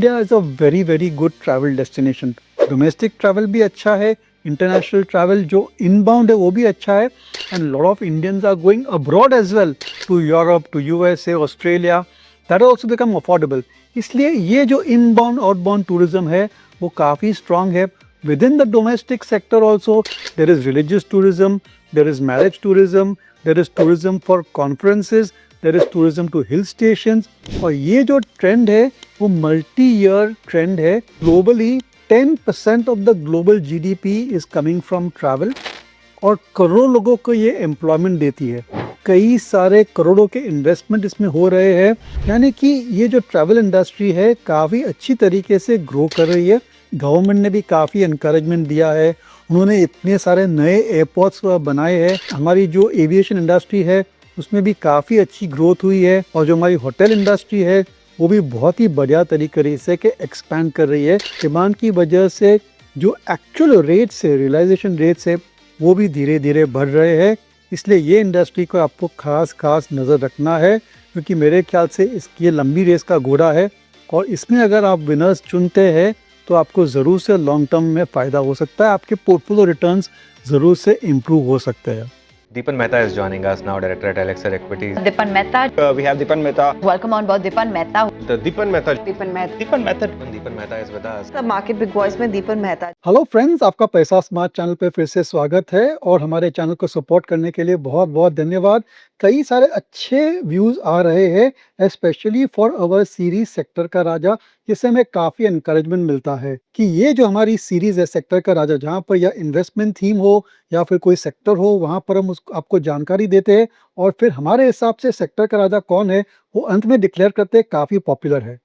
India is a very very good travel destination. Domestic travel भी अच्छा है, international travel जो इनबाउंड है वो भी अच्छा है, and lot of Indians are going abroad as well to Europe, to USA, Australia. That also become affordable. इसलिए ये जो इनबाउंड आउटबाउंड टूरिज्म है वो काफ़ी स्ट्रांग है। Within the domestic sector also there is religious tourism, there is marriage tourism, there is tourism for conferences, there is tourism to hill stations. और ये जो ट्रेंड है वो मल्टी ईयर ट्रेंड है। Globally 10% of the global GDP is coming from travel, और करोड़ों लोगों को ये एम्प्लॉयमेंट देती है। कई सारे करोड़ों के इन्वेस्टमेंट इसमें हो रहे हैं, यानी कि ये जो ट्रैवल इंडस्ट्री है काफ़ी अच्छी तरीके से ग्रो कर रही है। गवर्नमेंट ने भी काफ़ी इनकरेजमेंट दिया है, उन्होंने इतने सारे नए एयरपोर्ट्स बनाए हैं। हमारी जो एविएशन इंडस्ट्री है उसमें भी काफ़ी अच्छी ग्रोथ हुई है, और जो हमारी होटल इंडस्ट्री है वो भी बहुत ही बढ़िया तरीके से के एक्सपैंड कर रही है। डिमांड की वजह से जो एक्चुअल रेट्स है, रियलाइजेशन रेट्स है, वो भी धीरे धीरे बढ़ रहे हैं। इसलिए ये इंडस्ट्री को आपको खास नज़र रखना है, क्योंकि मेरे ख्याल से इसकी लंबी रेस का घोड़ा है, और इसमें अगर आप विनर्स चुनते हैं तो आपको ज़रूर से लॉन्ग टर्म में फ़ायदा हो सकता है, आपके पोर्टफोलियो रिटर्न्स ज़रूर से इम्प्रूव हो सकते हैं। Deepan Mehta is joining us now, director at Elixir Equities. Dipan Mehta. We have Dipan Mehta. Welcome on board Dipan Mehta. The Dipan Mehta. Dipan Mehta. Dipan Mehta. Deepan Mehta is with us. The Market Big Boys में दीपन Mehta. Hello friends, आपका पैसा smart channel पे फिर से स्वागत है, और हमारे चैनल को सपोर्ट करने के लिए बहुत बहुत धन्यवाद। कई सारे अच्छे व्यूज़ आ रहे हैं, specially for our series sector का राजा, जिससे हमें काफ़ी इनकरेजमेंट मिलता है कि ये जो हमारी सीरीज़ है सेक्टर का राजा, जहाँ पर या इन्वेस्टमेंट थीम हो या फिर कोई सेक्टर हो, वहाँ पर हम आपको जानकारी देते हैं, और फिर हमारे हिसाब से सेक्टर का राजा कौन है वो अंत में डिक्लेयर करते हैं। काफ़ी पॉपुलर है।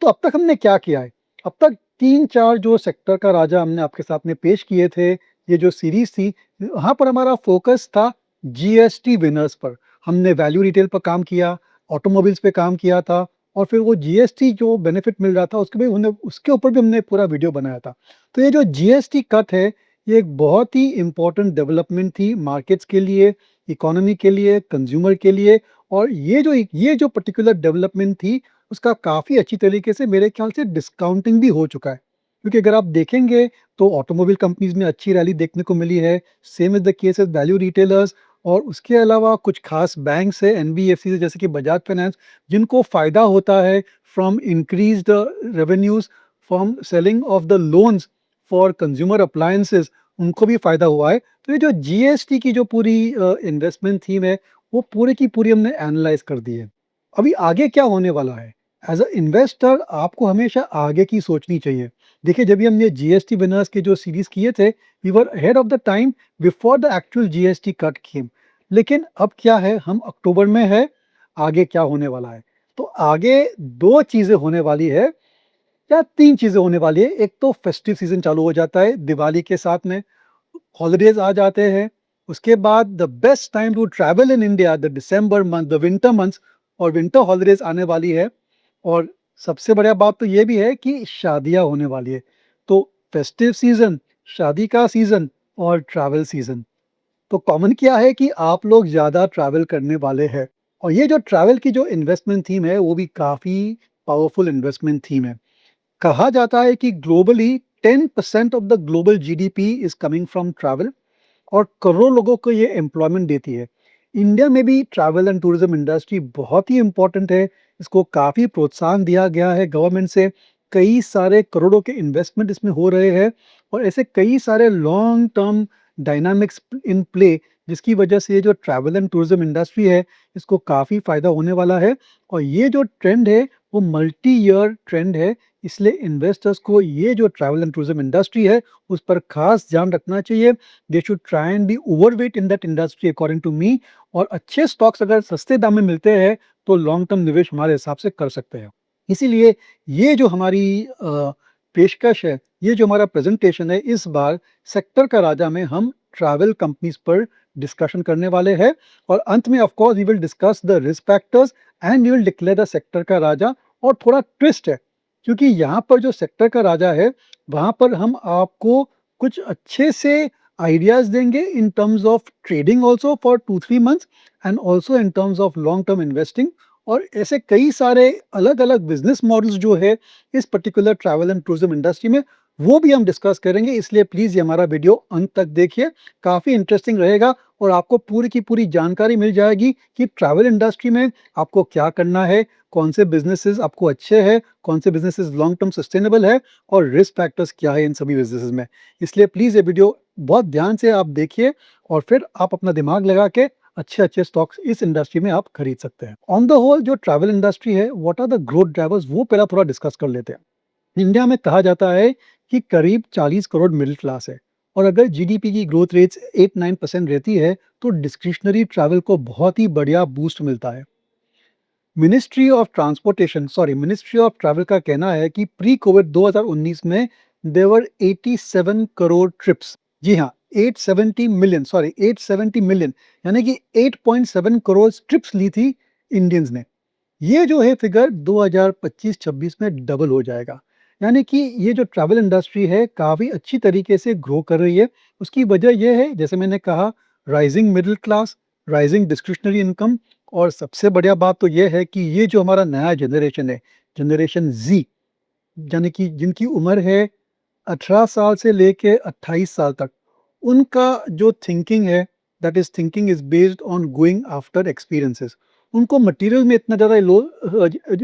तो अब तक हमने क्या किया है? अब तक 3-4 जो सेक्टर का राजा हमने आपके सामने पेश किए थे, ये जो सीरीज़ थी, वहाँ पर हमारा फ़ोकस था जीएसटी विनर्स पर। हमने वैल्यू रिटेल पर काम किया, ऑटोमोबाइल्स पे काम किया था, और फिर वो जीएसटी जो बेनिफिट मिल रहा था उसके ऊपर भी हमने पूरा वीडियो बनाया था। तो ये जो जीएसटी कट है, ये एक बहुत ही इम्पोर्टेंट डेवलपमेंट थी मार्केट्स के लिए, इकोनॉमी के लिए, कंज़्यूमर के लिए, और ये जो पर्टिकुलर डेवलपमेंट थी उसका काफ़ी अच्छी तरीके से मेरे ख्याल से डिस्काउंटिंग भी हो चुका है। क्योंकि अगर आप देखेंगे तो ऑटोमोबाइल कंपनीज़ में अच्छी रैली देखने को मिली है, same is the case with value retailers, और उसके अलावा कुछ खास बैंक्स है, एनबीएफसी से, जैसे कि बजाज फाइनेंस, जिनको फ़ायदा होता है from increased revenues from selling of the loans for consumer appliances, उनको भी फ़ायदा हुआ है। तो ये जो जीएसटी की जो पूरी इन्वेस्टमेंट थीम है, वो पूरी की पूरी हमने एनालाइज़ कर दी है। अभी आगे क्या होने वाला है? एज़ अ इन्वेस्टर आपको हमेशा आगे की सोचनी चाहिए। देखिए, जब भी हमने जीएसटी विनर्स के जो सीरीज़ किए थे, we were ahead of the time before the actual GST cut came. लेकिन अब क्या है, हम अक्टूबर में है, आगे क्या होने वाला है? तो आगे 2 चीज़ें होने वाली है, या 3 चीज़ें होने वाली है। एक तो फेस्टिव सीज़न चालू हो जाता है, दिवाली के साथ में हॉलिडेज़ आ जाते हैं। उसके बाद the best time to travel in India, the December month, the winter months, और विंटर हॉलिडेज़ आने वाली है। और सबसे बढ़िया बात तो ये भी है कि शादियाँ होने वाली है। तो फेस्टिव सीज़न, शादी का सीज़न और ट्रैवल सीज़न। तो कॉमन क्या है कि आप लोग ज़्यादा ट्रैवल करने वाले हैं, और ये जो ट्रैवल की जो इन्वेस्टमेंट थीम है वो भी काफ़ी पावरफुल इन्वेस्टमेंट थीम है। कहा जाता है कि globally 10% of the global GDP is coming from travel, और करोड़ों लोगों को ये एम्प्लॉयमेंट देती है। इंडिया में भी ट्रैवल एंड टूरिज्म इंडस्ट्री बहुत ही इम्पोर्टेंट है, इसको काफ़ी प्रोत्साहन दिया गया है गवर्नमेंट से। कई सारे करोड़ों के इन्वेस्टमेंट इसमें हो रहे हैं, और ऐसे कई सारे लॉन्ग टर्म डायनामिक्स इन प्ले, जिसकी वजह से ये जो ट्रैवल एंड टूरिज्म इंडस्ट्री है इसको काफ़ी फ़ायदा होने वाला है। और ये जो ट्रेंड है वो मल्टी ईयर ट्रेंड है, इसलिए इन्वेस्टर्स को ये जो ट्रैवल एंड टूरिज्म इंडस्ट्री है उस पर खास ध्यान रखना चाहिए। They should try and be overweight in that industry according to me, और अच्छे स्टॉक्स अगर सस्ते दाम में मिलते हैं तो लॉन्ग टर्म निवेश हमारे हिसाब से कर सकते हैं। इसीलिए ये जो हमारी पेशकश है, ये जो हमारा प्रेजेंटेशन है, इस बार सेक्टर का राजा में हम ट्रैवल कंपनीज पर डिस्कशन करने वाले हैं, और अंत में of course we will discuss the risk factors and we will declare the sector का राजा। और थोड़ा ट्विस्ट है, क्योंकि यहाँ पर जो सेक्टर का राजा है वहाँ पर हम आपको कुछ अच्छे से आइडियाज़ देंगे in terms of trading also for 2-3 months, and also in terms of long term investing. और ऐसे कई सारे अलग-अलग बिज़नेस मॉडल्स जो है इस particular travel and tourism industry में, वो भी हम डिस्कस करेंगे। इसलिए प्लीज़ ये हमारा वीडियो अंत तक देखिए, काफ़ी इंटरेस्टिंग रहेगा और आपको पूरी की पूरी जानकारी मिल जाएगी कि ट्रैवल इंडस्ट्री में आपको क्या करना है, कौन से बिज़नेसेस आपको अच्छे हैं, कौन से बिज़नेसेस लॉन्ग टर्म सस्टेनेबल है और रिस्क फैक्टर्स क्या है इन सभी बिज़नेसेस में। इसलिए प्लीज़ ये वीडियो बहुत ध्यान से आप देखिए और फिर आप अपना दिमाग लगा के अच्छे-अच्छे स्टॉक्स इस इंडस्ट्री में आप खरीद सकते हैं। ऑन द होल जो ट्रैवल इंडस्ट्री है, what are the growth drivers वो पहला थोड़ा डिस्कस कर लेते हैं। इंडिया में कहा जाता है कि करीब 40 करोड़ मिडिल क्लास है और अगर जीडीपी की ग्रोथ रेट्स 8-9% रहती है तो डिस्क्रिशनरी ट्रैवल को बहुत ही बढ़िया बूस्ट मिलता है। मिनिस्ट्री ऑफ ट्रैवल का कहना है कि प्री कोविड 2019 में देवर 87 करोड़ ट्रिप्स। जी हाँ, 870 मिलियन यानी कि 8.7 करोड़ ट्रिप्स ली थी इंडियंस ने। ये जो है फिगर 2025-26 में डबल हो जाएगा। यानी कि ये जो ट्रैवल इंडस्ट्री है काफ़ी अच्छी तरीके से ग्रो कर रही है। उसकी वजह ये है जैसे मैंने कहा, rising middle class, rising discretionary income और सबसे बढ़िया बात तो ये है कि ये जो हमारा नया जनरेशन है, जनरेशन ज़ी, यानी कि जिनकी उम्र है 18 साल से लेके 28 साल तक, उनका जो थिंकिंग है, that is thinking is based on going after experiences. उनको मटेरियल में इतना ज़्यादा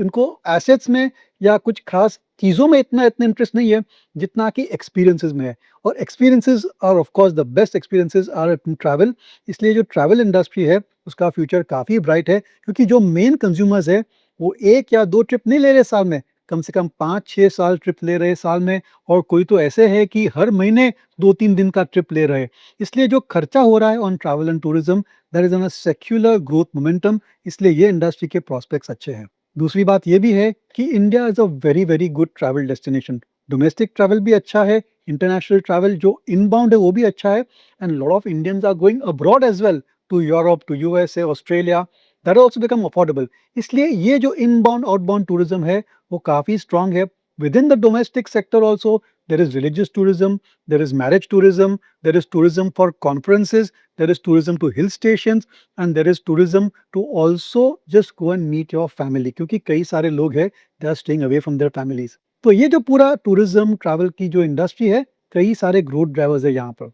उनको एसेट्स में या कुछ खास चीज़ों में इतना इतना इंटरेस्ट नहीं है, जितना कि एक्सपीरियंसेस में है। और experiences are of course the best experiences are in travel. इसलिए जो ट्रैवल इंडस्ट्री है, उसका फ्यूचर काफ़ी ब्राइट है क्योंकि जो मेन कंज्यूमर्स है, वो 1 या 2 ट्रिप नहीं ले रहे साल में, कम से कम 5-6 साल ट्रिप ले रहे साल में और कोई तो ऐसे हैं कि हर महीने 2-3 दिन का ट्रिप ले रहे हैं। इसलिए जो खर्चा हो रहा है on travel and tourism, that is on a secular growth momentum. इसलिए ये इंडस्ट्री के प्रॉस्पेक्ट्स अच्छे हैं। दूसरी बात ये भी है कि India is a very very good travel destination. Domestic travel भी अच्छा है, इंटरनेशनल ट्रैवल जो इनबाउंड है वो भी अच्छा है and lot of Indians are going abroad as well to Europe, to USA, Australia, that also become affordable. इसलिए ये जो इनबाउंड आउटबाउंड टूरिज्म है वो काफ़ी स्ट्रॉन्ग है। Within the domestic sector also, there is religious tourism, there is marriage tourism, there is tourism for conferences, there is tourism to hill stations, and there is tourism to also just go and meet your family क्योंकि कई सारे लोग हैं they are staying away from their families। तो ये जो पूरा tourism travel की जो इंडस्ट्री है, कई सारे ग्रोथ ड्राइवर्स है यहाँ पर।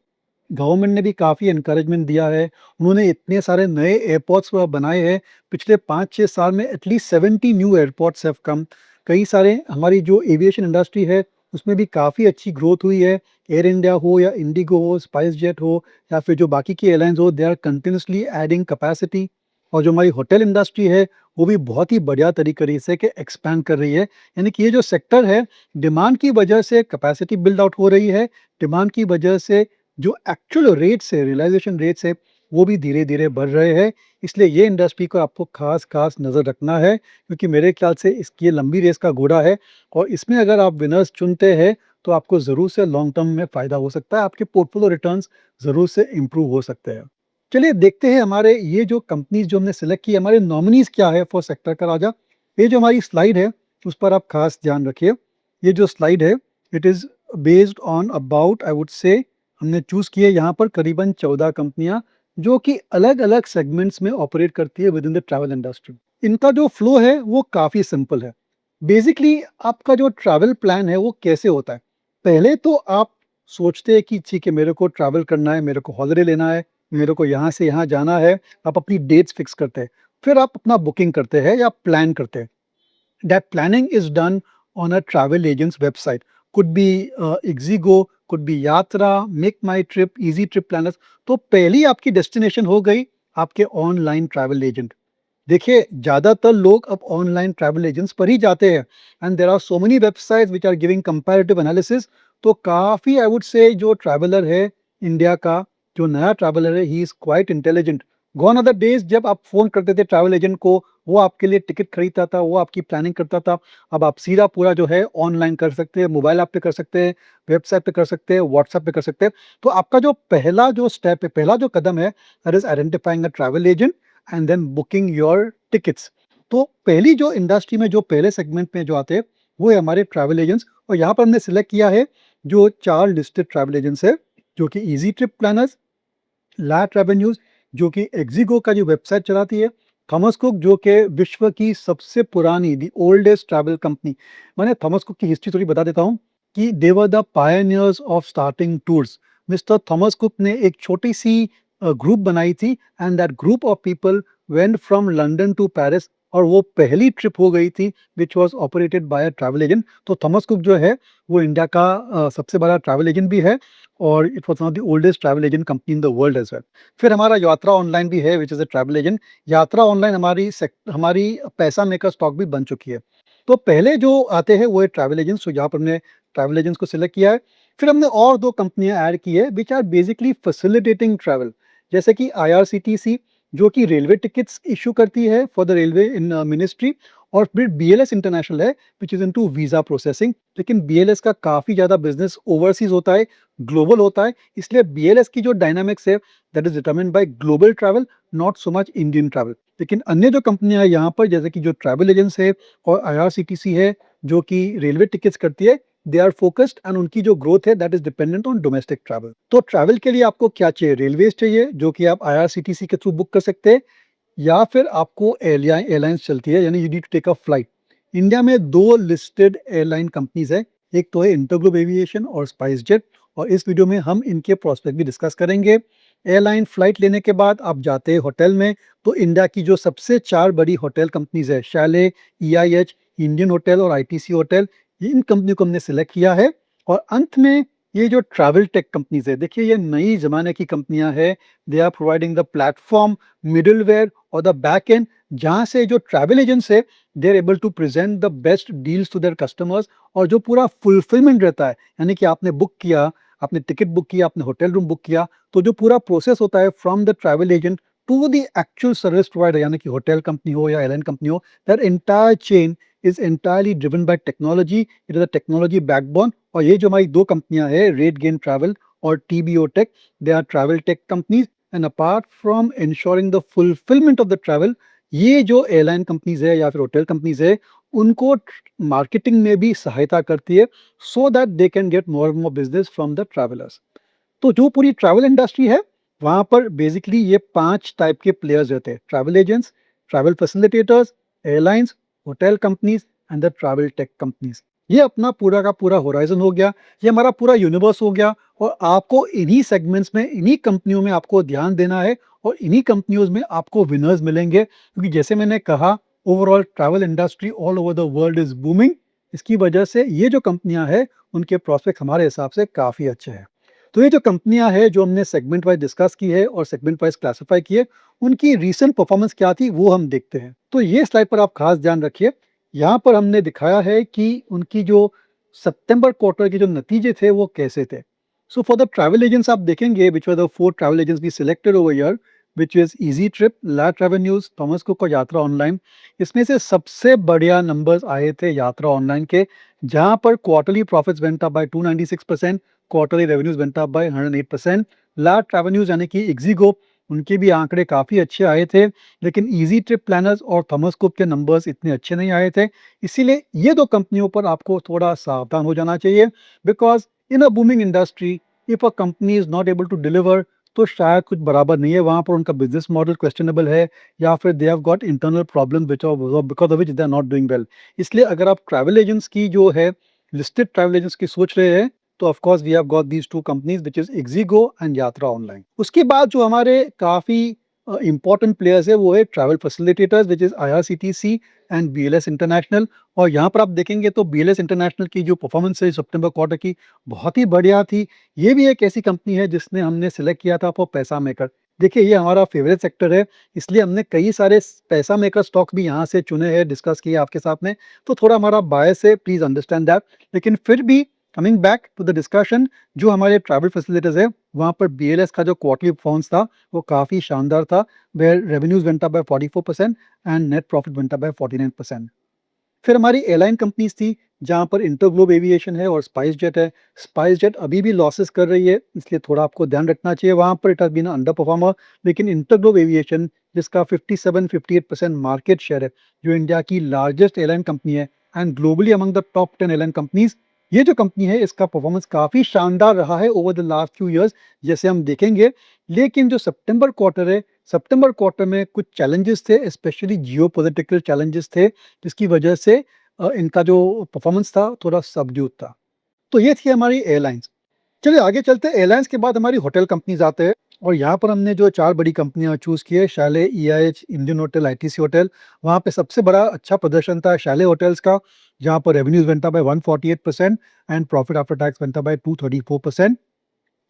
गवर्नमेंट ने भी काफ़ी एनकरेजमेंट दिया है। उन्होंने इतने सारे नए एयरपोर्ट्स बनाए हैं। पिछले 5-6 साल में at least 70 new airports have come. कई सारे हमारी जो एविएशन इंडस्ट्री है, उसमें भी काफ़ी अच्छी ग्रोथ हुई है। एयर इंडिया हो या इंडिगो हो, स्पाइस जेट हो या फिर जो बाकी की एयरलाइंस हो, they are continuously adding capacity. और जो हमारी होटल इंडस्ट्री है, वो भी बहुत ही बढ़िया तरीके से के एक्सपैंड कर रही है। यानी कि ये जो सेक्टर है, डिमांड की वजह से कैपेसिटी बिल्ड आउट हो रही है, डिमांड की वजह से जो एक्चुअल रेट्स है, रियलाइज़ेशन रेट्स है, वो भी धीरे-धीरे बढ़ रहे हैं। इसलिए ये इंडस्ट्री को आपको ख़ास-ख़ास नज़र रखना है क्योंकि मेरे ख़्याल से इसकी ये लंबी रेस का घोड़ा है और इसमें अगर आप विनर्स चुनते हैं, तो आपको ज़रूर से लॉन्ग टर्म में फ़ायदा हो सकता है। आपके पोर्टफोलियो रिटर्न्स ज़रूर से इम्प्रूव हो सकते हैं। चलिए देखते हैं हमारे ये जो कंपनीज़ जो हमने सेलेक्ट की है, हमारे नॉमिनीज़ क्या है फॉर सेक्टर का राजा। ये जो हमारी स्लाइड है, उस पर आप ख़ास ध्यान रखिए। ये जो स्लाइड है, it is based on about I would से हमने चूज़ किए यहाँ पर करीबन 14 कंपनियाँ जो कि अलग-अलग सेगमेंट्स में ऑपरेट करती है within the travel industry. इनका जो फ्लो है वो काफ़ी सिंपल है। बेसिकली आपका जो ट्रैवल प्लान है वो कैसे होता है? पहले तो आप सोचते हैं कि ठीक है मेरे को ट्रैवल करना है, मेरे को हॉलिडे लेना है, मेरे को यहाँ से यहाँ जाना है, आप अपनी डेट्स फिक्स करते हैं। फिर आप अपना बुकिंग करते हैं या प्लान करते हैं। That planning is done on a travel agent's website. Could be Ixigo, could be Yatra, Make My Trip, Easy Trip Planners। तो पहली आपकी डेस्टिनेशन हो गई आपके ऑनलाइन ट्रैवल एजेंट। देखिए ज़्यादातर लोग अब ऑनलाइन ट्रैवल एजेंट्स पर ही जाते हैं and there are so many websites which are giving comparative analysis. तो काफ़ी आई वुड से जो ट्रैवलर है इंडिया का, जो नया ट्रैवलर है, he is quite intelligent. Gone are the days जब आप फ़ोन करते थे ट्रैवल एजेंट को, वो आपके लिए टिकट खरीदता था, वो आपकी प्लानिंग करता था। अब आप सीधा पूरा जो है ऑनलाइन कर सकते हैं, मोबाइल ऐप पे कर सकते हैं, वेबसाइट पे कर सकते हैं, व्हाट्सएप पे कर सकते हैं। तो आपका जो पहला जो स्टेप है, पहला जो कदम है, that is identifying a travel agent and then booking your tickets. तो पहली जो इंडस्ट्री में जो पहले सेगमेंट में जो आते हैं, वो है हमारे ट्रैवल एजेंट्स। और यहाँ पर हमने सिलेक्ट किया है जो 4 लिस्टेड ट्रैवल एजेंट्स है, जो कि Easy Trip Planners, Le Travenues जो कि एक्सिगो का जो वेबसाइट चलाती है, थॉमस कुक जो कि विश्व की सबसे पुरानी द ओल्डेस्ट ट्रैवल कंपनी। मैंने थॉमस कुक की हिस्ट्री थोड़ी बता देता हूँ कि they were the pioneers of starting tours. Mister Thomas Cook ने एक छोटी-सी ग्रुप बनाई थी and that group of people went from London to Paris और वो पहली ट्रिप हो गई थी which was operated by a travel agent. तो थॉमस कुक जो है वो इंडिया का सबसे बड़ा ट्रैवल एजेंट भी है और it was one of the oldest travel agent company in the world as well. फिर हमारा यात्रा ऑनलाइन भी है which is a travel agent. यात्रा ऑनलाइन हमारी पैसा मेकर स्टॉक भी बन चुकी है। तो पहले जो आते हैं वो है ट्रैवल एजेंट्स, तो यहाँ पर हमने ट्रैवल एजेंट्स को सिलेक्ट किया है। फिर हमने और 2 कंपनियाँ ऐड की है which are basically facilitating travel, जैसे कि आईआरसीटीसी जो कि रेलवे टिकट्स इश्यू करती है for the railway in ministry, और फिर बीएलएस इंटरनेशनल है which is into visa processing. लेकिन बीएलएस का काफ़ी ज़्यादा बिज़नेस ओवरसीज़ होता है, ग्लोबल होता है, इसलिए बीएलएस की जो डायनामिक्स है that is determined by global travel, not so much Indian travel. लेकिन अन्य जो कंपनियाँ हैं यहाँ पर जैसे कि जो ट्रैवल एजेंट्स है और आईआरसीटीसी है जो कि रेलवे टिकट्स करती है, दे आर फोकस्ड एंड उनकी जो ग्रोथ है that is dependent on domestic travel. तो ट्रैवल के लिए आपको क्या चाहिए? रेलवेज चाहिए जो कि आप आईआरसीटीसी के थ्रू बुक कर सकते हैं, या फिर आपको एयरलाइंस चलती है यानी you need to take a flight. India में 2 लिस्टेड एयरलाइन कंपनीज है, एक तो है इंटरग्लोब एविएशन और स्पाइस जेट, और इस वीडियो में हम इनके प्रोस्पेक्ट भी डिस्कस करेंगे। एयरलाइन फ्लाइट लेने के बाद आप जाते हैं होटल में, तो इंडिया की जो सबसे 4 बड़ी होटल कंपनीज है, शैले, ईआईएच, इंडियन होटल और आईटीसी होटल, इन कंपनी को हमने सिलेक्ट किया है। और अंत में ये जो ट्रैवल टेक कंपनीज है, देखिए ये नई जमाने की कंपनियां हैं। They are providing the platform, middleware और द बैक एंड, जहाँ से जो ट्रैवल एजेंट्स है they are able to present the best deals to their customers, और जो पूरा फुलफिलमेंट रहता है, यानी कि आपने बुक किया, आपने टिकट बुक किया, आपने होटल रूम बुक किया, तो जो पूरा प्रोसेस होता है from the travel agent to the actual service provider, यानी कि होटल कंपनी हो या एयरलाइन कंपनी हो, that entire chain is entirely driven by technology. It is a technology backbone. और ये जो हमारी 2 कंपनियां हैं, रेट गेन ट्रैवल और TBO tech, they are travel tech companies. And apart from insuring the fulfilment of the travel, ये जो airline companies है या फिर होटल कंपनीज है, उनको मार्केटिंग में भी सहायता करती है so that they can get more more business from the travellers. तो जो पूरी ट्रैवल इंडस्ट्री है वहाँ पर बेसिकली ये 5 टाइप के प्लेयर्स रहते हैं: travel agents, travel facilitators, airlines, hotel companies and the travel tech companies. ये अपना पूरा का पूरा होराइजन हो गया, ये हमारा पूरा यूनिवर्स हो गया, और आपको इन्हीं सेगमेंट्स में, इन्हीं कंपनियों में आपको ध्यान देना है, और इन्हीं कंपनियों में आपको विनर्स मिलेंगे, क्योंकि जैसे मैंने कहा overall travel industry all over the world is booming. इसकी वजह से ये जो कंपनियां हैं उनके प्रोस्पेक्ट हमारे हिसाब से काफ़ी अच्छे हैं। तो ये जो कंपनियां हैं जो हमने सेगमेंट वाइज डिस्कस की है और सेगमेंट वाइज क्लासिफाई की है, उनकी रीसेंट परफॉर्मेंस क्या थी वो हम देखते हैं। तो ये स्लाइड पर आप खास ध्यान रखिए, यहाँ पर हमने दिखाया है कि उनकी जो सितंबर क्वार्टर के जो नतीजे थे वो कैसे थे। So for the travel agents आप देखेंगे which were the 4 travel agents we selected over here, which is Easy Trip, Le Travenues, Thomas Cook और यात्रा ऑनलाइन। इसमें से सबसे बढ़िया नंबर्स आए थे यात्रा ऑनलाइन के, जहाँ पर quarterly profits went up by 296%, quarterly revenues went up by 108%। Le Travenues यानी कि इक्सिगो, उनके भी आंकड़े काफ़ी अच्छे आए थे, लेकिन इजी ट्रिप प्लानर्स और थॉमस कुक के नंबर्स इतने अच्छे नहीं आए थे। इसीलिए ये 2 कंपनियों पर आपको थोड़ा सावधान हो जाना चाहिए, because in a booming industry if a company is not able to deliver, तो शायद कुछ बराबर नहीं है, वहाँ पर उनका बिज़नेस मॉडल क्वेश्चनेबल है, या फिर they have got internal problem which are because of which they are not doing well. इसलिए अगर आप ट्रैवल एजेंट्स की जो है, लिस्टेड ट्रैवल एजेंट्स की सोच रहे हैं, तो of course we have got these 2 companies which is ixigo and Yatra Online. उसके बाद जो हमारे काफ़ी इंपॉर्टेंट प्लेयर्स है वो है travel facilitators which is IRCTC and BLS international. और यहाँ पर आप देखेंगे तो बीएलएस इंटरनेशनल की जो परफॉर्मेंस है सितंबर क्वार्टर की, बहुत ही बढ़िया थी। ये भी एक ऐसी कंपनी है जिसने हमने सिलेक्ट किया था फॉर पैसा मेकर। देखिए ये हमारा फेवरेट सेक्टर है, इसलिए हमने कई सारे पैसा मेकर स्टॉक्स भी यहाँ से चुने हैं, डिस्कस किए आपके साथ में। तो थोड़ा हमारा बायस है, प्लीज अंडरस्टैंड दैट। लेकिन फिर भी coming back to the discussion, जो हमारे ट्रैवल फैसिलिटीज है वहाँ पर बीएलएस का जो क्वार्टरली परफॉर्मेंस था वो काफ़ी शानदार था, where revenues went up by 44% and net profit went up by 49%। फिर हमारी एयरलाइन कंपनीज थी, जहाँ पर इंटरग्लोब एविएशन है और स्पाइस जेट है। स्पाइस जेट अभी भी लॉसेस कर रही है, इसलिए थोड़ा आपको ध्यान रखना चाहिए, वहाँ पर it has been under performer. लेकिन इंटरग्लोब एविएशन जिसका 57-58% मार्केट शेयर है, जो इंडिया की लार्जेस्ट एयरलाइन कंपनी है and globally among the top 10 airline companies, ये जो कंपनी है इसका परफॉर्मेंस काफ़ी शानदार रहा है over the last few years जैसे हम देखेंगे। लेकिन जो सितंबर क्वार्टर है, सितंबर क्वार्टर में कुछ चैलेंजेस थे, स्पेशली जियोपॉलिटिकल चैलेंजेस थे, जिसकी वजह से इनका जो परफॉर्मेंस था थोड़ा सबड्यूड था। तो ये थी हमारी एयरलाइंस। चलिए आगे चलते हैं, एयरलाइंस के बाद हमारी होटल कंपनीज़ आते हैं और यहाँ पर हमने जो 4 बड़ी कंपनियाँ चूज़ की है, Chalet, EIH, Indian Hotel, ITC Hotel. वहाँ पे सबसे बड़ा अच्छा प्रदर्शन था शैले होटल्स का, जहाँ पर revenues went up bye 148% and profit after tax went up bye 234%।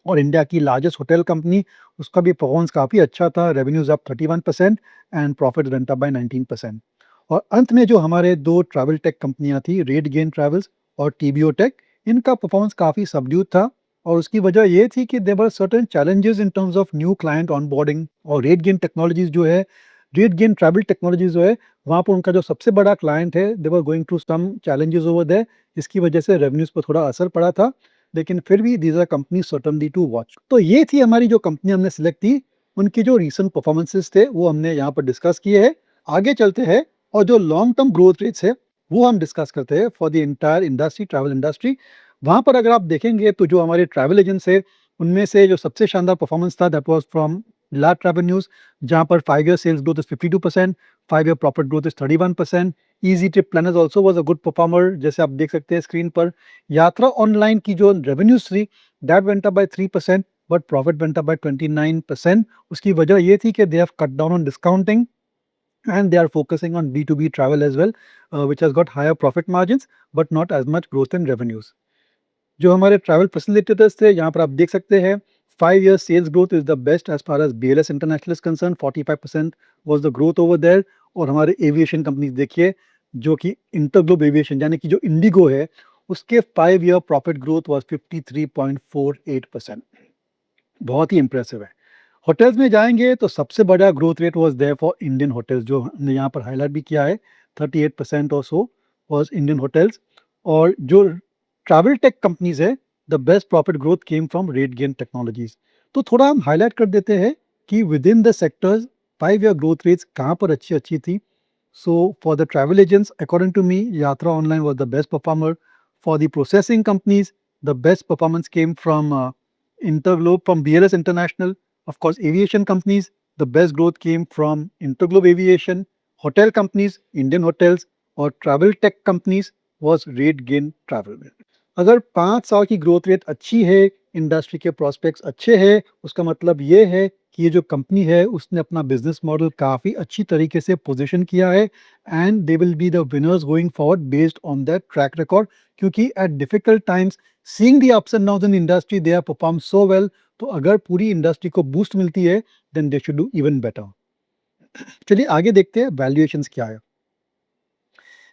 और इंडिया की लार्जेस्ट होटल कंपनी, उसका भी परफॉर्मेंस काफ़ी अच्छा था, revenues up 31% and profit went up bye 19%। और अंत में जो हमारे 2 ट्रैवल टेक कंपनियाँ थी, रेटगेन ट्रैवल्स और टीबीओ टेक, इनका परफॉर्मेंस काफ़ी सबड्यूड था और उसकी वजह ये थी कि there were certain challenges in terms of new client onboarding. और रेटगेन टेक्नोलॉजीज़ जो है, रेटगेन ट्रैवल टेक्नोलॉजीज़ जो है, वहाँ पर उनका जो सबसे बड़ा क्लाइंट है, they were going through some challenges over there, जिसकी वजह से रेवेन्यूज़ पर थोड़ा असर पड़ा था। लेकिन फिर भी these are companies certainly to watch. तो ये थी हमारी जो कंपनी हमने सिलेक्ट की, उनकी जो रीसेंट परफॉर्मेंसेस थे वो हमने यहाँ पर डिस्कस किए हैं। आगे चलते हैं और जो लॉन्ग टर्म ग्रोथ रेट्स है वो हम डिस्कस करते हैं for the entire industry, travel industry. वहाँ पर अगर आप देखेंगे तो जो हमारे ट्रैवल एजेंट्स है, उनमें से जो सबसे शानदार परफॉर्मेंस था that was from Le Travenues, जहाँ पर 5 year sales growth is 52%, 5 year profit growth is 31%। Easy Trip Planners also was a good performer, जैसे आप देख सकते हैं स्क्रीन पर। यात्रा ऑनलाइन की जो रेवेन्यूज थी that went up bye 3% but profit went up bye 29%। उसकी वजह ये थी कि they have cut down on discounting and they are focusing on B2B travel as well, which has got higher profit margins but not as much growth in revenues. जो हमारे travel facilitators थे, यहाँ पर आप देख सकते हैं 5 year sales growth is the best as far as BLS International is concerned, 45% was the growth over there। और हमारे एविएशन कंपनीज देखिए, जो कि इंटरग्लोब एविएशन यानी कि जो इंडिगो है, उसके 5 year प्रॉफिट ग्रोथ वाज 53.48%। बहुत ही इंप्रेसिव है। होटल्स में जाएँगे तो सबसे बड़ा growth rate was there for Indian Hotels, जो हमने यहाँ पर हाइलाइट भी किया है, 38% और सो वाज़ इंडियन होटल्स। और जो ट्रैवल टेक कंपनीज़ है, the best profit growth came from RateGain Technologies. तो थोड़ा हम हाइलाइट कर देते हैं कि within the sectors 5 year growth rates कहाँ पर अच्छी-अच्छी थी। So for the travel agents, according to me, Yatra Online was the best performer. For the processing companies, the best performance came from Interglobe, from BLS International. Of course, aviation companies, the best growth came from Interglobe Aviation. Hotel companies, Indian Hotels, और travel tech companies was RateGain Travel। अगर 5 साल की growth rate अच्छी है, industry के prospects अच्छे हैं, उसका मतलब ये है कि ये जो कंपनी है उसने अपना बिजनेस मॉडल काफ़ी अच्छी तरीके से पोजीशन किया है and they will be the winners going forward based on that track record. क्योंकि at difficult times, seeing the ups and downs in industry, they have perform so well. तो अगर पूरी इंडस्ट्री को बूस्ट मिलती है then they should do even better. चलिए आगे देखते हैं वैल्यूएशंस क्या है।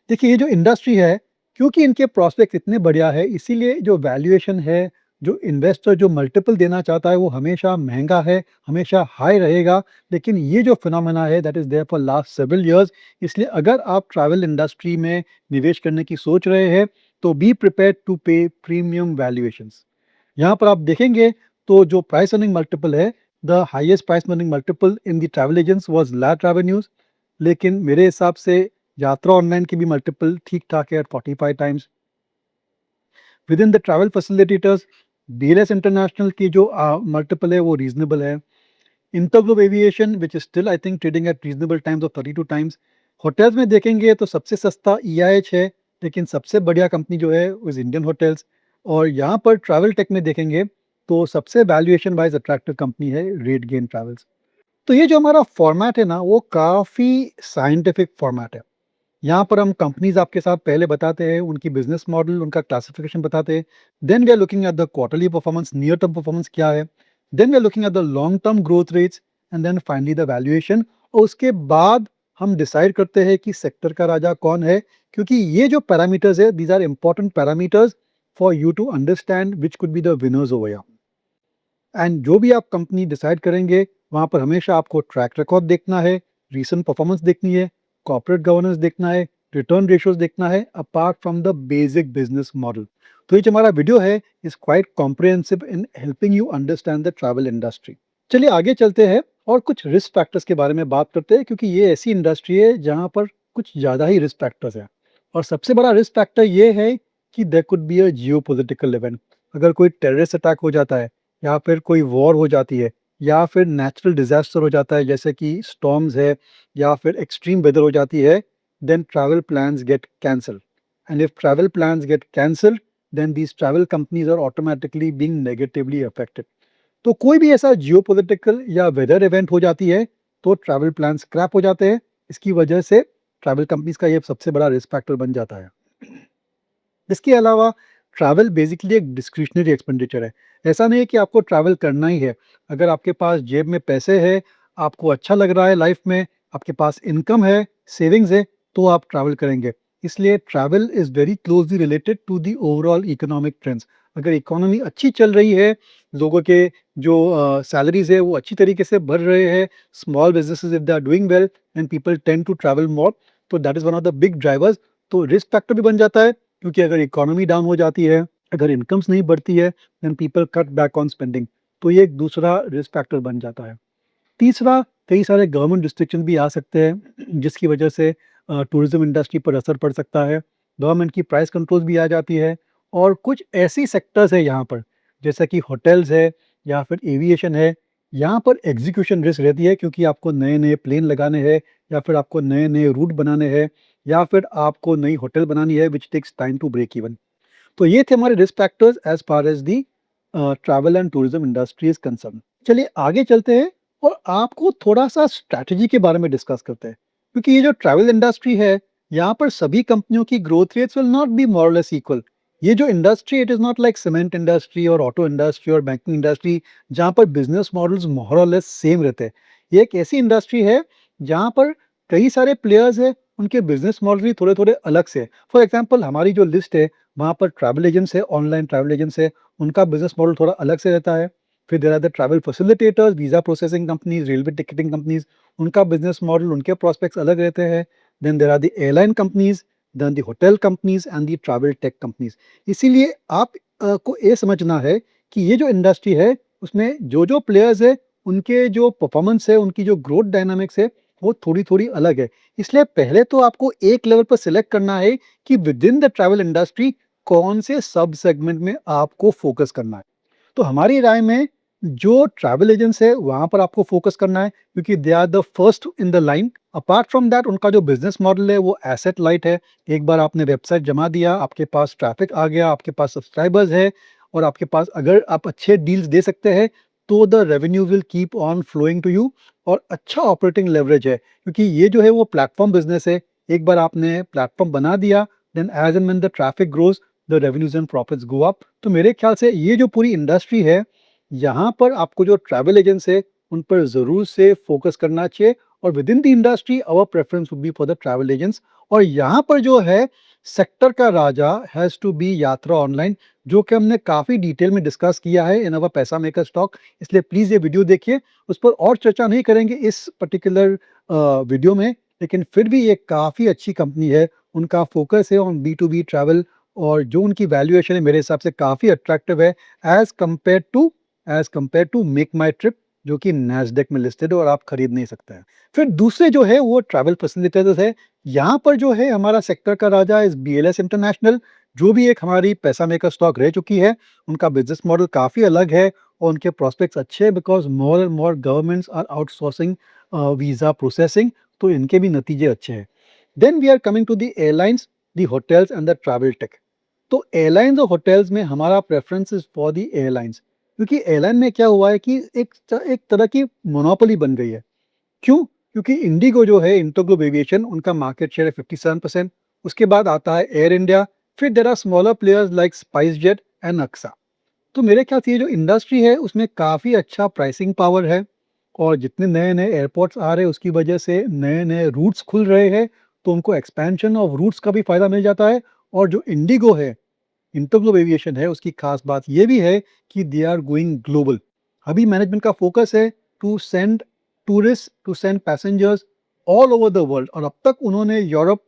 देखिए ये जो इंडस्ट्री है, क्योंकि इनके प्रॉस्पेक्ट इतने बढ़िया है, इसीलिए जो वैल्यूएशन है, जो इन्वेस्टर जो मल्टीपल देना चाहता है वो हमेशा महंगा है, हमेशा हाई रहेगा। लेकिन ये जो फिनोमेना है that is there for last several years. इसलिए अगर आप ट्रैवल इंडस्ट्री में निवेश करने की सोच रहे हैं तो be prepared to pay premium valuations. यहाँ पर आप देखेंगे तो जो प्राइस अर्निंग मल्टीपल है, the highest price earning multiple in the travel agents was Le Travenues. लेकिन मेरे हिसाब से यात्रा ऑनलाइन की भी मल्टीपल ठीक-ठाक है, 45 times. With in the travel facilitators, BLS international की जो मल्टीपल है वो रीज़नेबल है। InterGlobe aviation which is still I think trading at reasonable times of 32 times. Hotels में देखेंगे तो सबसे सस्ता ईआईएच है, लेकिन सबसे बढ़िया कंपनी जो है वो इज़ इंडियन होटल्स। और यहाँ पर ट्रैवल टेक में देखेंगे तो सबसे वैल्यूएशन वाइज़ अट्रैक्टिव कंपनी है रेटगेन ट्रैवल्स। तो ये जो हमारा फॉर्मेट है ना, वो काफ़ी साइंटिफिक फॉर्मेट है। यहाँ पर हम कंपनीज आपके साथ पहले बताते हैं, उनकी बिजनेस मॉडल, उनका क्लासिफिकेशन बताते हैं। Then we are looking at the quarterly performance, near term performance क्या है। Then we are looking at the long term growth rates and then finally the valuation. और उसके बाद हम डिसाइड करते हैं कि सेक्टर का राजा कौन है, क्योंकि ये जो पैरामीटर्स है these are important parameters for you to understand which could be the winners over here. And जो भी आप कंपनी डिसाइड करेंगे, वहाँ पर हमेशा आपको ट्रैक रिकॉर्ड देखना है, रीसेंट परफॉर्मेंस देखनी है, कॉर्पोरेट गवर्नेंस देखना है, रिटर्न रेशियोज देखना है, apart from the basic business model. तो ये जो हमारा वीडियो है is quite comprehensive in helping you understand the travel industry. चलिए आगे चलते हैं और कुछ रिस्क फैक्टर्स के बारे में बात करते हैं, क्योंकि ये ऐसी इंडस्ट्री है जहाँ पर कुछ ज़्यादा ही रिस्क फैक्टर्स हैं। और सबसे बड़ा रिस्क फैक्टर ये है कि there could be a geopolitical event. अगर कोई टेररिस्ट अटैक हो जाता है या फिर कोई वॉर हो जाती है या फिर नेचुरल डिज़ास्टर हो जाता है जैसे कि स्टॉर्म्स है या फिर एक्सट्रीम वेदर हो जाती है, then travel plans get cancel. And if travel plans get cancel, then these travel companies are automatically being negatively affected. तो कोई भी ऐसा जियोपॉलिटिकल या वेदर इवेंट हो जाती है तो ट्रैवल प्लान स्क्रैप हो जाते हैं। इसकी वजह से ट्रैवल कंपनीज का ये सबसे बड़ा रिस्क फैक्टर बन जाता है। इसके अलावा ट्रैवल बेसिकली एक डिस्क्रिशनरी एक्सपेंडिचर है। ऐसा नहीं है कि आपको ट्रैवल करना ही है। अगर आपके पास जेब में पैसे है, आपको अच्छा लग रहा है लाइफ में, आपके पास इनकम है, सेविंग्स है, तो आप ट्रैवल करेंगे। इसलिए travel is very closely related to the overall economic trends. अगर इकोनॉमी अच्छी चल रही है, लोगों के जो सैलरीज़ है वो अच्छी तरीके से बढ़ रहे हैं, small businesses if they are doing well and people tend to travel more, तो that is one of the big drivers. तो रिस्क फैक्टर भी बन जाता है क्योंकि अगर इकोनॉमी डाउन हो जाती है, अगर इनकम्स नहीं बढ़ती है, then people cut back on spending. तो ये एक दूसरा रिस्क फैक्टर बन जाता है। तीसरा, कई सारे गवर्नमेंट रिस्ट्रिक्शन भी आ सकते हैं जिसकी वजह से टूरिज्म इंडस्ट्री पर असर पड़ सकता है। गवर्नमेंट की प्राइस कंट्रोल्स भी आ जाती है और कुछ ऐसी सेक्टर्स है यहाँ पर जैसा कि होटल्स है या फिर एविएशन है, यहाँ पर एग्जीक्यूशन रिस्क रहती है क्योंकि आपको नए-नए प्लेन लगाने हैं या फिर आपको नए-नए रूट बनाने हैं या फिर आपको नई होटल बनानी है which takes time to break even. तो ये थे हमारे risk factors as far as the travel and tourism industry is concerned. चलिए आगे चलते हैं और आपको थोड़ा-सा स्ट्रैटेजी के बारे में डिस्कस करते हैं। क्योंकि ये जो ट्रैवल इंडस्ट्री है, यहाँ पर सभी कंपनियों की growth rates will not be more और लेस इक्वल। ये जो industry it is not like cement industry और ऑटो इंडस्ट्री और बैंकिंग इंडस्ट्री जहाँ पर बिज़नेस मॉडल्स मोर और लेस सेम रहते हैं। ये एक ऐसी इंडस्ट्री है जहाँ पर कई सारे प्लेयर्स हैं, उनके बिज़नेस मॉडल भी थोड़े-थोड़े अलग से हैं। फॉर एग्ज़ाम्पल हमारी जो लिस्ट है, वहाँ पर ट्रैवल एजेंट्स है, ऑनलाइन ट्रैवल एजेंट्स है, उनका बिज़नेस मॉडल थोड़ा अलग से रहता है। फिर there are the travel facilitators, visa processing companies, railway ticketing companies, उनका बिज़नेस मॉडल, उनके प्रॉस्पेक्ट्स अलग रहते हैं। Then there are the airline companies, then the hotel companies and the travel tech companies. इसीलिए आप को ये समझना है कि ये जो इंडस्ट्री है, उसमें जो-जो प्लेयर्स हैं, उनके जो परफॉर्मेंस है, उनकी जो ग्रोथ डायनामिक्स है, वो थोड़ी-थोड़ी अलग है। इसलिए पहले तो आपको एक लेवल पर सिलेक्ट करना है कि विदिन द ट्रैवल इंडस्ट्री कौन से सब सेगमेंट में आपको फोकस करना है। तो हमारी राय में जो ट्रैवल एजेंट्स है वहाँ पर आपको फोकस करना है क्योंकि they are the first in the line. Apart from that उनका जो बिजनेस मॉडल है वो एसेट लाइट है। एक बार आपने वेबसाइट जमा दिया, आपके पास ट्रैफिक आ गया, आपके पास सब्सक्राइबर्स है और आपके पास अगर आप अच्छे डील्स दे सकते हैं तो the revenue will keep on flowing to you और अच्छा ऑपरेटिंग लेवरेज है क्योंकि ये जो है वो प्लेटफॉर्म बिजनेस है। एक बार आपने प्लेटफॉर्म बना दिया, then as and when the traffic grows the revenues and profits go up. तो मेरे ख्याल से ये जो पूरी इंडस्ट्री है, यहाँ पर आपको जो ट्रैवल एजेंट्स है, उन पर ज़रूर से फोकस करना चाहिए और within the industry our preference would be for the travel agents. और यहाँ पर जो है सेक्टर का राजा has to be Yatra Online, जो कि हमने काफ़ी डिटेल में डिस्कस किया है इन अवर पैसा मेकर टॉक। इसलिए प्लीज़ ये वीडियो देखिए, उस पर और चर्चा नहीं करेंगे इस पर्टिकुलर वीडियो में, लेकिन फिर भी ये काफ़ी अच्छी कंपनी है। उनका फोकस है on B to B travel और जो उनकी वैल्यूएशन है मेरे हिसाब से काफ़ी अट्रैक्टिव है as compare to MakeMyTrip, जो कि नैस्डैक में लिस्टेड है और आप खरीद नहीं सकते हैं। फिर दूसरे जो है वो ट्रैवल फैसिलिटेटर्स है। यहाँ पर जो है हमारा सेक्टर का राजा इज़ बीएलएस इंटरनेशनल, जो भी एक हमारी पैसा मेकर स्टॉक रह चुकी है। उनका बिज़नेस मॉडल काफ़ी अलग है और उनके प्रॉस्पेक्ट्स अच्छे हैं because more and more governments are outsourcing visa processing, तो इनके भी नतीजे अच्छे हैं। Then we are coming to the airlines, the hotels and the travel tech. तो एयरलाइंस और होटल्स में हमारा preference is for the airlines क्योंकि एयरलाइन में क्या हुआ है कि एक तरह की मोनोपोली बन गई है। क्यों? क्योंकि इंडिगो जो है, इंटरग्लोब एविएशन, उनका मार्केट शेयर है 57%। उसके बाद आता है एयर इंडिया, फिर there are smaller players like SpiceJet and Akasa. तो मेरे ख्याल से ये जो इंडस्ट्री है उसमें काफ़ी अच्छा प्राइसिंग पावर है और जितने नए-नए एयरपोर्ट्स आ रहे हैं उसकी वजह से नए-नए रूट्स खुल रहे हैं, तो उनको एक्सपेंशन ऑफ रूट्स का भी फ़ायदा मिल जाता है। और जो इंडिगो है, इंटरग्लोब एविएशन है, उसकी खास बात ये भी है कि दे आर गोइंग ग्लोबल। अभी मैनेजमेंट का फोकस है to send tourist, to send passengers all over the world और अब तक उन्होंने यूरोप,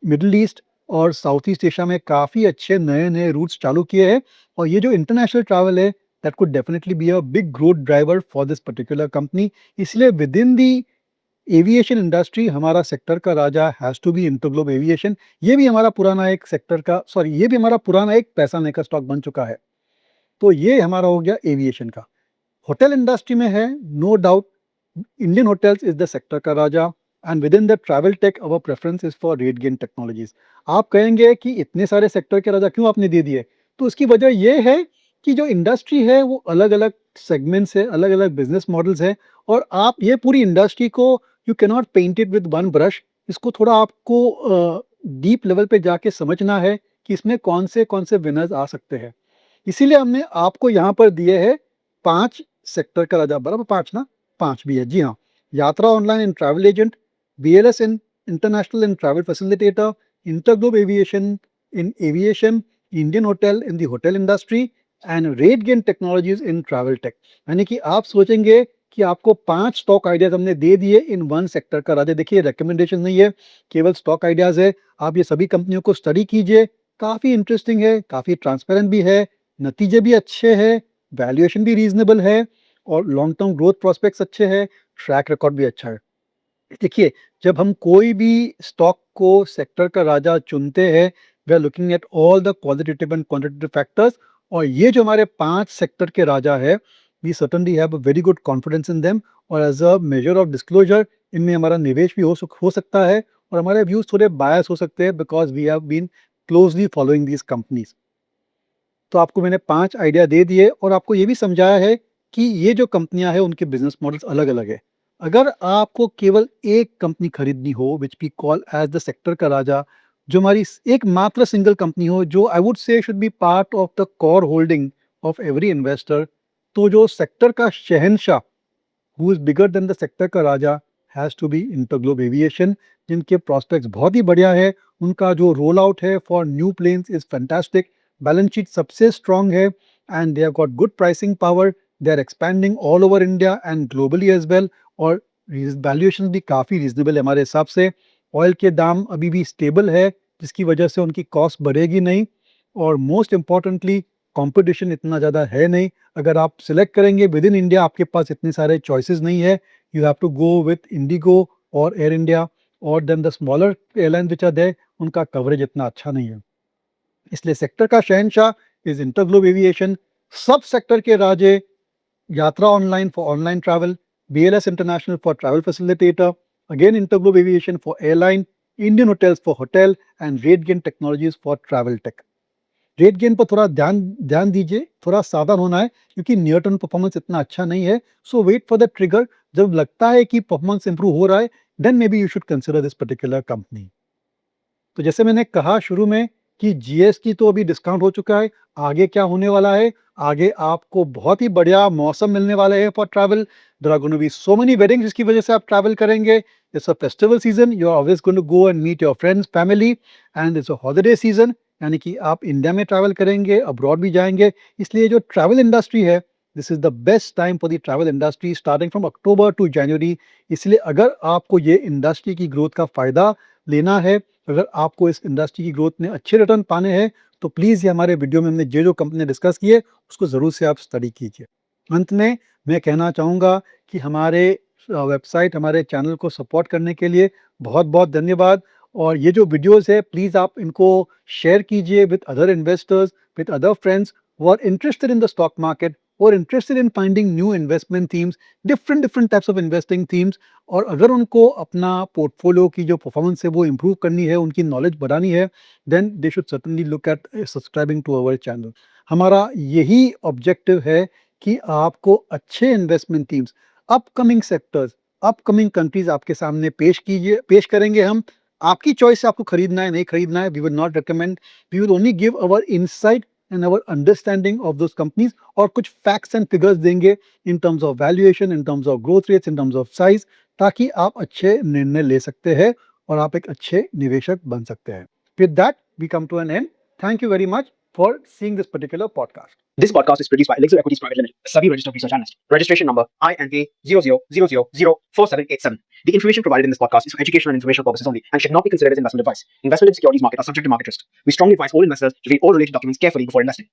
मिडल ईस्ट और साउथ ईस्ट एशिया में काफ़ी अच्छे नए-नए रूट्स चालू किए हैं और ये जो इंटरनेशनल ट्रैवल है that could definitely be a big growth driver for this particular company. इसलिए within the aviation industry हमारा सेक्टर का राजा has to be InterGlobe Aviation. ये भी हमारा पुराना एक सेक्टर का ये भी हमारा पुराना एक पैसा मेकर स्टॉक बन चुका है। तो ये हमारा हो गया एविएशन का। होटल इंडस्ट्री में है, no doubt Indian Hotels is the sector का राजा and within the travel tech our preference is for RateGain Technologies. आप कहेंगे कि इतने सारे सेक्टर के राजा क्यों आपने दे दिए? तो उसकी वजह ये है कि जो इंडस्ट्री है वो अलग अलग सेगमेंट्स है, अलग अलग बिजनेस मॉडल्स है, और आप ये पूरी इंडस्ट्री को you can not paint it with one brush. इसको थोड़ा आपको डीप लेवल पे जाके समझना है कि इसमें कौन से विनर्स आ सकते हैं। इसीलिए हमने आपको यहाँ पर दिए हैं 5 सेक्टर का राजा, बराबर 5 ना? 5 भी है, जी हाँ। Yatra online and travel agent, BLS in international and travel facilitator, InterGlobe Aviation in aviation, Indian Hotel in the hotel industry and RateGain Technologies in travel tech. यानी कि आप सोचेंगे कि आपको 5 स्टॉक आइडियाज हमने दे दिए इन वन सेक्टर का राजा। देखिए, रिकमेंडेशन नहीं है, केवल स्टॉक आइडियाज है। आप ये सभी कंपनियों को स्टडी कीजिए, काफ़ी इंटरेस्टिंग है, काफ़ी ट्रांसपेरेंट भी है, नतीजे भी अच्छे हैं, वैल्यूएशन भी रीजनेबल है, और लॉन्ग टर्म ग्रोथ प्रोस्पेक्ट्स अच्छे हैं, ट्रैक रिकॉर्ड भी अच्छा है। देखिए, जब हम कोई भी स्टॉक को सेक्टर का राजा चुनते हैं, we are looking at all the qualitative and quantitative factors, और ये जो हमारे 5 सेक्टर के राजा है, we certainly have a very good confidence in them, और as a measure of disclosure इनमें हमारा निवेश भी हो सकता है, और हमारे व्यूज थोड़े बायस हो सकते हैं because we have been closely following these companies. तो आपको मैंने 5 आइडिया दे दिए, और आपको ये भी समझाया है कि ये जो कंपनियां हैं उनके बिजनेस मॉडल्स अलग-अलग है। अगर आपको केवल एक कंपनी खरीदनी हो, which we call as the sector का राजा, जो हमारी एकमात्र सिंगल कंपनी हो, जो I would say should be part of the core holding of every investor, तो जो सेक्टर का शहंशाह, who is bigger than the sector का राजा, has to be InterGlobe Aviation, जिनके प्रोस्पेक्ट्स बहुत ही बढ़िया है। उनका जो रोल आउट है for new planes is fantastic, balance sheet सबसे स्ट्रांग है, and they have got good pricing power, they are expanding all over India and globally as well, और वैल्यूएशन भी काफ़ी रीजनेबल है हमारे हिसाब से। ऑयल के दाम अभी भी स्टेबल है, जिसकी वजह से उनकी कॉस्ट बढ़ेगी नहीं, और मोस्ट इम्पॉर्टेंटली कंपटीशन इतना ज़्यादा है नहीं। अगर आप सिलेक्ट करेंगे विद इन इंडिया, आपके पास इतने सारे चॉइसेस नहीं है, you have to go with IndiGo और एयर इंडिया, और then the smaller airline which are there, उनका कवरेज इतना अच्छा नहीं है। इसलिए सेक्टर का शहंशाह इज इंटरग्लोब एविएशन, सब सेक्टर के राजे Yatra online for online travel, BLS International for travel facilitator, again InterGlobe Aviation for airline, Indian Hotels for hotel, and RateGain Technologies for travel tech. RateGain पर थोड़ा ध्यान ध्यान दीजिए, थोड़ा सावधान होना है, क्योंकि नियर टर्म परफॉर्मेंस इतना अच्छा नहीं है। So wait for the trigger, जब लगता है कि परफॉर्मेंस इंप्रूव हो रहा है, then maybe you should consider this particular company. तो जैसे मैंने कहा शुरू में कि जीएसटी तो अभी डिस्काउंट हो चुका है, आगे क्या होने वाला है? आगे आपको बहुत ही बढ़िया मौसम मिलने वाला है for travel. There are going to be so many weddings जिसकी वजह से आप ट्रैवल करेंगे। It's a festival season, you are always going to go and meet your friends, family, and it's a holiday season, यानी कि आप India में travel करेंगे, अब्रॉड भी जाएंगे। इसलिए जो ट्रैवल इंडस्ट्री है, this is the best time for the travel industry starting from October to January. इसलिए अगर आपको ये इंडस्ट्री की ग्रोथ का फ़ायदा लेना है, अगर आपको इस इंडस्ट्री की ग्रोथ में अच्छे रिटर्न पाने हैं, तो प्लीज़ ये हमारे वीडियो में हमने जो कंपनी डिस्कस किए, उसको ज़रूर से आप स्टडी कीजिए। अंत में मैं कहना चाहूँगा कि हमारे वेबसाइट, हमारे चैनल को सपोर्ट करने के लिए बहुत बहुत धन्यवाद। और ये जो वीडियोज़ है, प्लीज़ आप इनको शेयर कीजिए with other investors, with other friends who are interested in the stock market और interested in finding new investment themes, different types of investing themes. और अगर उनको अपना पोर्टफोलियो की जो परफॉर्मेंस है वो इम्प्रूव करनी है, उनकी नॉलेज बढ़ानी है, then they should certainly look at subscribing to our channel. हमारा यही ऑब्जेक्टिव है कि आपको अच्छे investment themes, upcoming sectors, upcoming countries आपके सामने पेश करेंगे हम। आपकी चॉइस से आपको खरीदना है, नहीं खरीदना है, we will not recommend, we will only give our insight and our understanding of those companies, और कुछ फैक्ट्स एंड फिगर्स देंगे in terms of valuation, in terms of growth rates, in terms of size, ताकि आप अच्छे निर्णय ले सकते हैं और आप एक अच्छे निवेशक बन सकते हैं। With that we come to an end. Thank you very much for seeing this particular podcast. This podcast is produced by Elixir Equities Private Limited, a SEBI registered research analyst. Registration number INK00004787. The information provided in this podcast is for educational and informational purposes only and should not be considered as investment advice. Investment in securities market are subject to market risk. We strongly advise all investors to read all related documents carefully before investing.